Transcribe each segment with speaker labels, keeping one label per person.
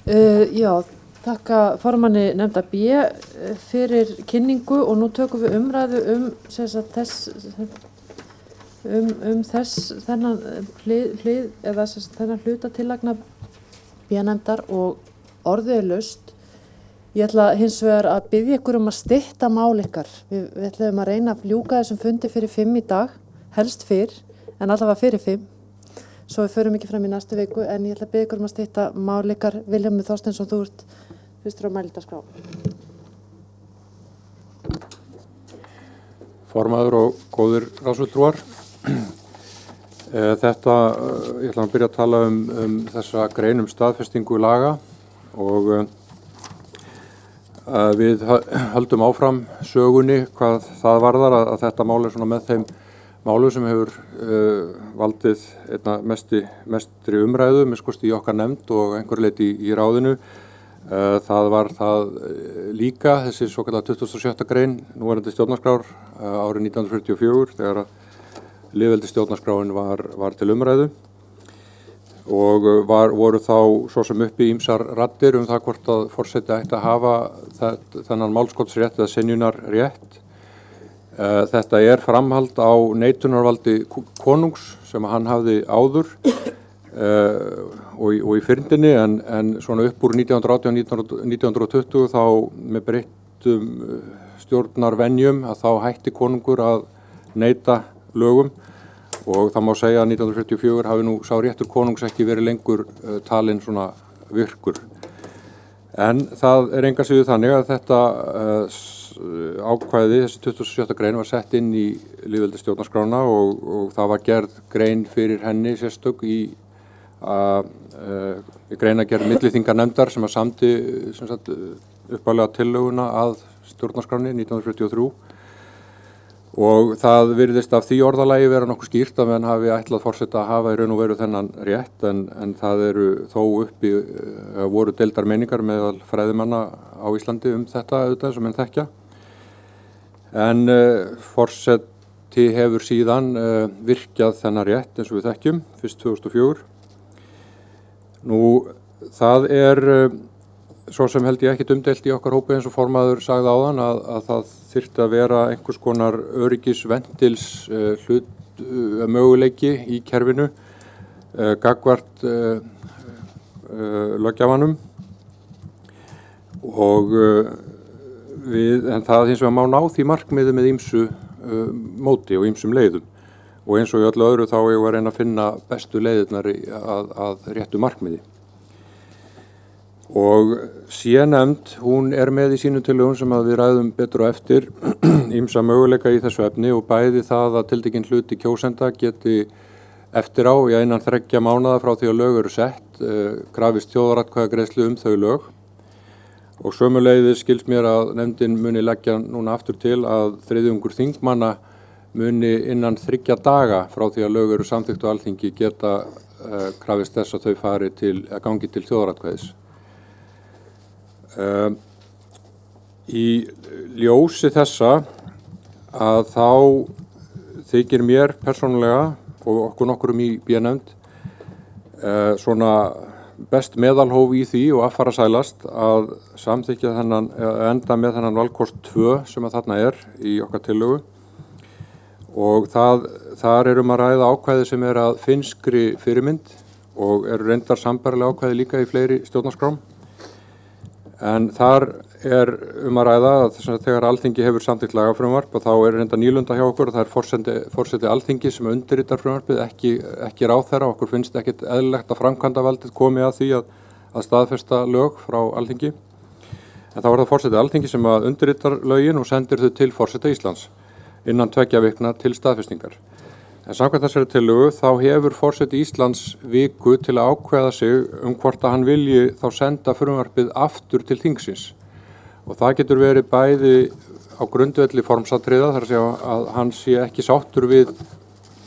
Speaker 1: Já, þakka formanni nefnda B fyrir kynningu og nú tökum við umræðu þennan þennan hluta tillagna B-nefndar og orðið laust. Ég ætla hins vegar að biðja ykkur að stytta mál ykkar. Við ætlum að reyna að ljúka þessum fundi fyrir 5 í dag, helst fyrr, en allavega fyrir 5. Svo við förum ekki fram í næstu viku, en ég ætla að biðja ykkur að stytta mál ykkar. Vilhjálmur Þorsteinsson, þú ert fyrstur á mælendaskrá.
Speaker 2: Formaður og góðir ráðsfulltrúar. Þetta, ég ætla að byrja að tala um þessa grein staðfestingu laga og við höldum áfram sögunni hvað það varðar að þetta mál svona með þeim málu sem hefur valdið einna mestri umræðu, minnst í okkar nefnd og einhver leyti í ráðinu. Það var það líka, þessi svokallaða 27. grein núverandi stjórnarskrár árið 1944 þegar lýðveldisstjórnarskráin var til umræðu og voru þá svo sem uppi ýmsar raddir það hvort að forseti ætti að hafa þennan málskotsrétt eða synjunarrétt. Þetta framhald á neitunarvaldi konungs sem hann hafði áður og í fyrndinni en svona upp úr 1918 og 1920 þá með breyttum stjórnarvenjum að þá hætti konungur að neita lögum og það má segja að 1944 hafi nú sá réttur konungs ekki verið lengur talinn svona virkur. En það enga síður þannig að þetta ákvæði, þessi 27. grein var sett inn í lýðveldisstjórnarskrána og það var gerð grein fyrir henni sérstök í greinagerð milliþinganefndar sem að samdi upphaflega tillöguna að stjórnarskráni 1943 og það virðist af því orðalagi vera nokkuð skýrt að menn hafi ætlað forseta að hafa í raun og veru þennan rétt en það þó uppi voru deildar meiningar meðal fræðimanna á Íslandi þetta auðvitað sem menn þekkja. En forseti hefur síðan virkjað þennan rétt eins og við þekkjum, fyrst 2004. Nú, það svo sem held ég ekkit umdeilt í okkar hópi eins og formaður sagði áðan að það þyrfti að vera einhvers konar öryggisventils möguleiki í kerfinu gagnvart löggjafanum og en það hins vegar má ná því markmiði með ýmsu móti og ýmsum leiðum og eins og í öllu öðru þá ég var að reyna að finna bestu leiðirnar að réttu markmiði. Og C-nefnd, hún með í sínum tillögum sem að við ræðum betur á eftir ýmsa möguleika í þessu efni og bæði það að tiltekinn hluti kjósenda geti eftir á innan 3 mánaða frá því að lög eru sett krafist þjóðaratkvæðagreiðslu þau lög og sömuleiðis skilst mér að nefndin muni leggja núna aftur til að 3/4 þingmanna muni innan 3 daga frá því að lög eru samþykkt á Alþingi geta krafist þess að þau fari að gangi til þjóðaratkvæðis. Í ljósi þessa að þá þykir mér persónulega og okkur nokkurum í B-nefnd svona best meðalhóf í því og affarasælast að samþykkja enda með þennan valkost 2 sem að þarna í okkar tillögu og þar að ræða ákvæði sem að finnskri fyrirmynd og reyndar sambærilega ákvæði líka í fleiri stjórnarskrám. En þar að ræða að þegar Alþingi hefur samþykkt lagafrumvarp og þá reynda nýlunda hjá okkur og það forseti Alþingi sem undirritar frumvarpið, ekki ráðherra. Okkur finnst ekkit eðlilegt að framkvæmdavaldið komi að því að staðfesta lög frá Alþingi. En þá það forseti Alþingi sem að undirritar lögin og sendir þau til forseta Íslands innan 2 vikna til staðfestingar. En samkvæmt þessari tillögu þá hefur forseti Íslands viku til að ákveða sig hvort að hann vilji þá senda frumvarpið aftur til þingsins. Og það getur verið bæði á grundvelli formsatriða, þar að segja að hann sé ekki sáttur við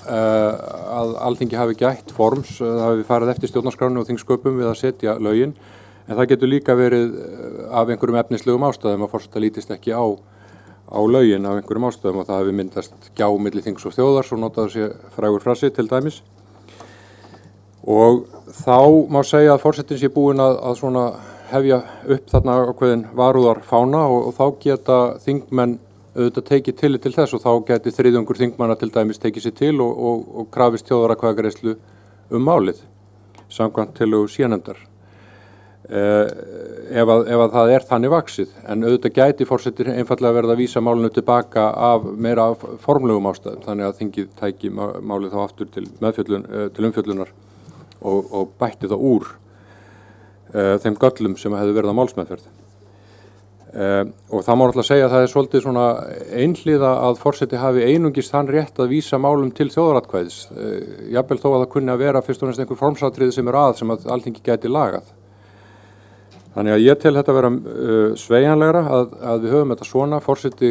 Speaker 2: að Alþingi hafi gætt forms, það hafi farið eftir stjórnarskránu og þingsköpum við að setja lögin, en það getur líka verið af einhverjum efnislegum ástæðum að forseta lítist ekki á lögin af einhverjum ástæðum og það hefur myndast gjá milli þings og þjóðar, svo notaður sé frægur frasi til dæmis. Og þá má segja að forsetinn sé búinn að svona hefja upp þarna ákveðin varúðarfána og þá geta þingmenn auðvitað tekið tillit til þess og þá geti þriðjungur þingmanna til dæmis tekið sér til og krafist þjóðaratkvæðagreiðslu málið samkvæmt tillögu sérnefndar. Ef að það þannig vaxið, en auðvitað gæti forseti einfallega verið að vísa málinu tilbaka af meira formlegum ástæðum, þannig að þingið tæki málið þá aftur til umfjöllunar og bætti það úr þeim göllum sem hefðu verið á málsmeðferð. Og það má náttúrulega segja að það svolítið svona einhliða að forseti hafi einungis þann rétt að vísa málum til þjóðaratkvæðis, jafnvel þó að það kunni að vera fyrst og næst einhver formsatriði sem sem að Alþingi gæti lagað. Þannig að ég tel þetta vera sveigjanlegra að við höfum þetta svona, forseti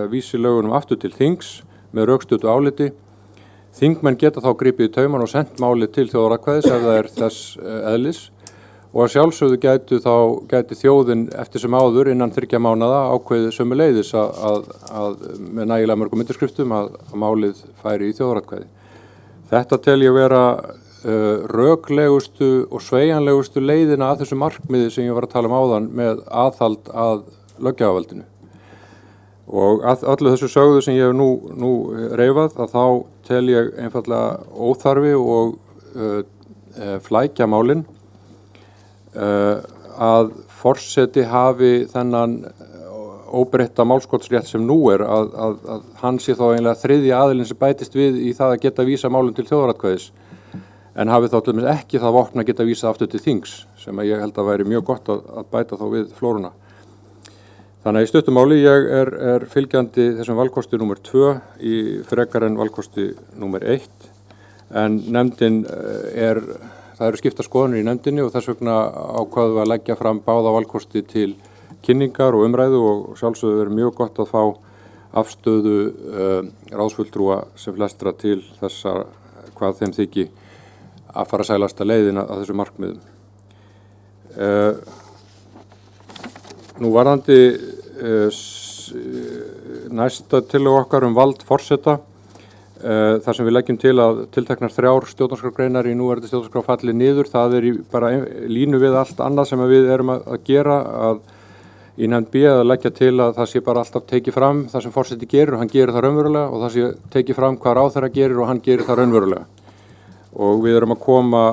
Speaker 2: vísi lögunum aftur til þings með rökstuddu áliti. Þingmenn geta þá gripið í tauman og sent málið til þjóðaratkvæðis ef það þess eðlis og að sjálfsögðu gæti þjóðin eftir sem áður innan 3 mánaða ákveðið sömuleiðis að með nægilega mörgum undirskriftum að málið færi í þjóðaratkvæði. Þetta tel ég vera röklegustu og sveigjanlegustu leiðina að þessu markmiði sem ég var að tala áðan með aðhald að löggjafarvaldinu. Og að öllu þessu sögðu sem ég hef nú reifað að þá tel ég einfallega óþarfi og flækja málin að forseti hafi þennan óbreytta málskotsrétt sem nú að hann sé þá eiginlega þriðji aðilinn sem bætist við í það að geta vísa málum til þjóðaratkvæðis en hafi þá til dæmis ekki það vopn að geta vísa aftur til þings sem ég held að væri mjög gott að bæta þá við flóruna. Þannig að í stuttumáli ég er fylgjandi þessum valkosti númer 2 í frekar en valkosti númer 1 en nefndin það eru skiptar skoðanir í nefndinni og þess vegna ákváðum við að leggja fram báða valkosti til kynningar og umræðu og sjálfsögðu er mjög gott að fá afstöðu ráðsfulltrúa sem flestra til þessa hvað þeim þyki að fara sælasta leiðina að þessu markmiðum. Nú varðandi næsta tillögu okkar vald forseta þar sem við leggjum til að tilteknar 3 stjórnarskrárgreinar í núverandi stjórnarskrá falli niður, það er bara línu við allt annað sem við erum að gera að í nefnd B að leggja til að það sé bara alltaf tekið fram það sem forseti gerir og hann gerir það raunverulega og það sé tekið fram hvað ráðherra gerir og hann gerir það raunverulega. Og við erum að koma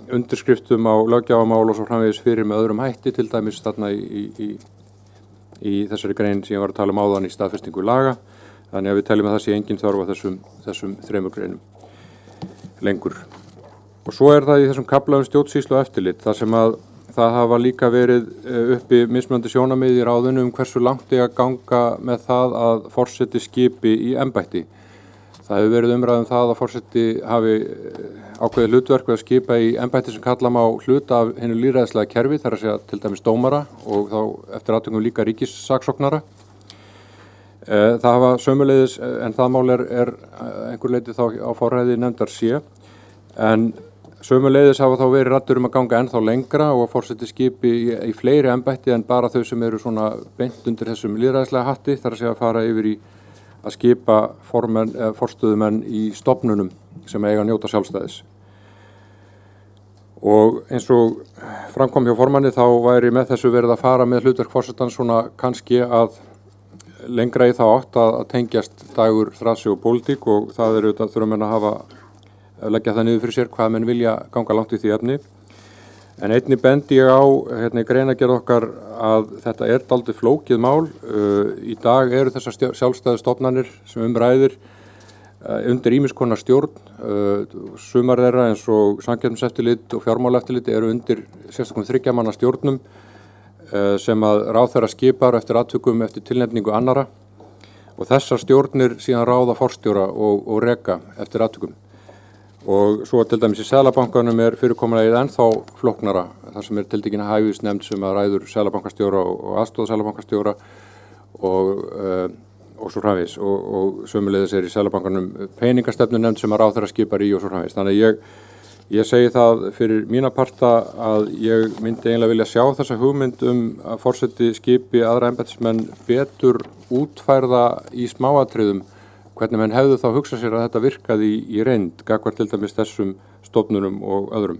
Speaker 2: undirskriftum á löggjafarmál og svo framvegis fyrir með öðrum hætti, til dæmis þarna í þessari grein sem ég var að tala áðan í staðfestingu laga. Þannig að við teljum að það sé engin þörf á þessum 3 greinum lengur. Og svo það í þessum kafla stjórnsýslu og eftirlit, þar sem að það hafa líka verið uppi mismunandi sjónarmið í ráðinu hversu langt að ganga með það að forseti skipi í embætti. Það hefur verið umræðum það að forseti hafi ákveðið hlutverk við að skipa í embætti sem kalla má hluta af hinu lýðræðislega kerfi, þar að segja til dæmis dómara og þá eftir atvikum líka ríkissaksóknara. Það hafa sömuleiðis, en það mál einhver leyti þá á forræði nefndar C, en sömuleiðis hafa þá verið raddir að ganga ennþá lengra og að forseti skipi í fleiri embætti en bara þau sem eru svona beint undir þessum lýðræðislega hatti, þar að segja að fara yfir í að skipa forstöðumenn í stofnunum sem eiga að njóta sjálfstæðis. Og eins og framkom hjá formanni þá væri með þessu verið að fara með hlutverk forsetans svona kannski að lengra í þá átt að tengjast dagur, þrasi og pólitík og það auðvitað þurfum menn að leggja það niður fyrir sér hvað menn vilja ganga langt í því efni. En einnig bendi ég á í greinargerð okkar að þetta dálítið flókið mál. Í dag eru þessar sjálfstæðu stofnanir sem ræðir undir ýmiss konar stjórn. Sumar þeirra eins og samkeppniseftirlit og fjármálaeftirlit eru undir sérstökum 3 manna stjórnum sem að ráðherra skipar eftir atvikum eftir tilnefningu annara og þessar stjórnir síðan ráða forstjóra og reka eftir atvikum. Og svo til dæmis í Seðlabankanum fyrirkomulagið ennþá flóknara, þar sem tiltekin hæfisnefnd sem að ræður seðlabankastjóra og aðstoðarseðlabankastjóra og svo framvegis og sömuleiðis í Seðlabankanum peningastefnunefnd sem að ráðherra skipar í og svo framvegis. Þannig að ég segi það fyrir mína parta að ég myndi eiginlega vilja sjá þessa hugmynd að forseti skipi aðra embættismenn betur útfærða í smáatriðum hvernig menn hefðu þá hugsað sér að þetta virkaði í reynd, gagnvart til dæmis þessum stofnunum og öðrum.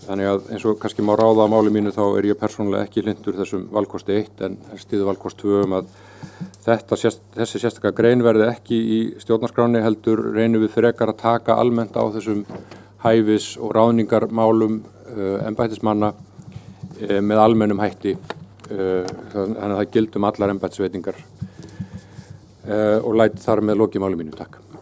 Speaker 2: Þannig að eins og kannski má ráða á máli mínu þá ég persónulega ekki hlynntur þessum valkosti 1 en styður valkost 2 að þessi sérstaka grein verði ekki í stjórnarskránni, heldur reynum við frekar að taka almennt á þessum hæfis- og ráðningarmálum embættismanna með almennum hætti, þannig að það gildi allar embættisveitingar og læt þar með lokið máli mínu. Takk.